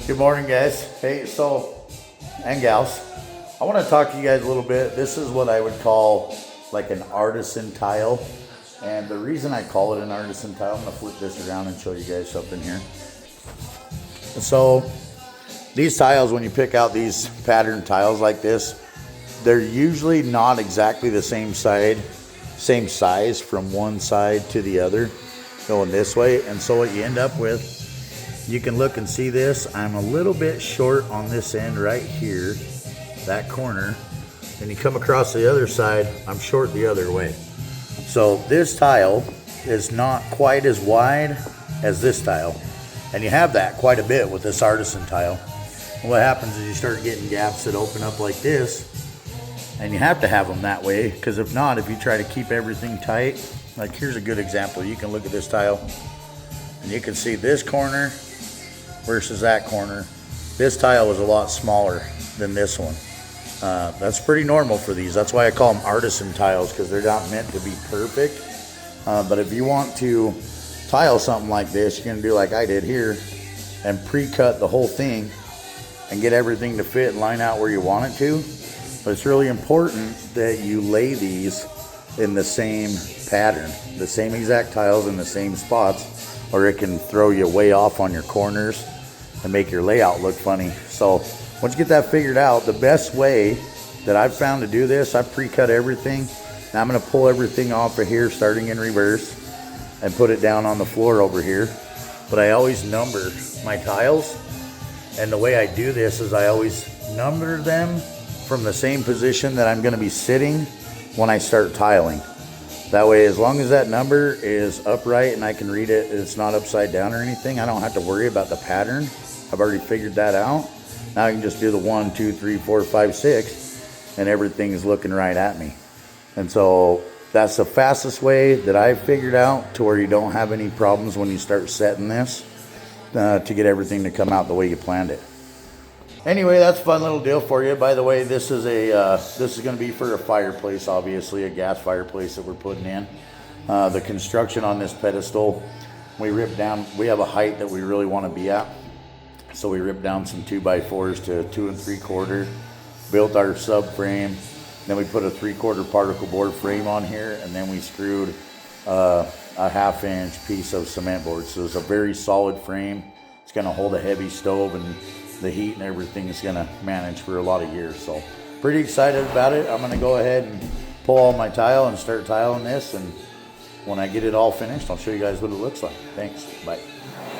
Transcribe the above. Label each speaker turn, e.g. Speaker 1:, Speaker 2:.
Speaker 1: Good morning, guys. Hey, and gals. I want to talk to you guys a little bit. This is what I would call like an artisan tile. And the reason I call it an artisan tile, I'm going to flip this around and show you guys something here. So, these tiles, when you pick out these pattern tiles like this, they're usually not exactly the same size from one side to the other, going this way. And so what you end up with, you can look and see this. I'm a little bit short on this end right here, that corner. And you come across the other side, I'm short the other way. So this tile is not quite as wide as this tile. And you have that quite a bit with this artisan tile. And what happens is you start getting gaps that open up like this. And you have to have them that way, because if not, if you try to keep everything tight, like here's a good example. You can look at this tile and you can see this corner versus that corner. This tile was a lot smaller than this one. That's pretty normal for these. That's why I call them artisan tiles, because they're not meant to be perfect. But if you want to tile something like this, you're gonna do like I did here and pre-cut the whole thing and get everything to fit and line out where you want it to. But it's really important that you lay these in the same pattern, the same exact tiles in the same spots, or it can throw you way off on your corners and make your layout look funny. So once you get that figured out, the best way that I've found to do this, I pre-cut everything. Now I'm gonna pull everything off of here, starting in reverse, and put it down on the floor over here. But I always number my tiles. And the way I do this is I always number them from the same position that I'm gonna be sitting when I start tiling. That way, as long as that number is upright and I can read it, it's not upside down or anything, I don't have to worry about the pattern. I've already figured that out. Now I can just do the 1, 2, 3, 4, 5, 6, and everything's looking right at me. And so that's the fastest way that I've figured out to where you don't have any problems when you start setting this to get everything to come out the way you planned it. Anyway, that's a fun little deal for you. By the way, this is going to be for a fireplace, obviously, a gas fireplace that we're putting in. The construction on this pedestal, we ripped down. We have a height that we really want to be at. So we ripped down some 2x4s to 2 3/4, built our subframe, then we put a 3/4 particle board frame on here, and then we screwed a 1/2-inch piece of cement board. So it's a very solid frame. It's going to hold a heavy stove, and the heat and everything is going to manage for a lot of years. So pretty excited about it. I'm going to go ahead and pull all my tile and start tiling this, and when I get it all finished, I'll show you guys what it looks like. Thanks. Bye.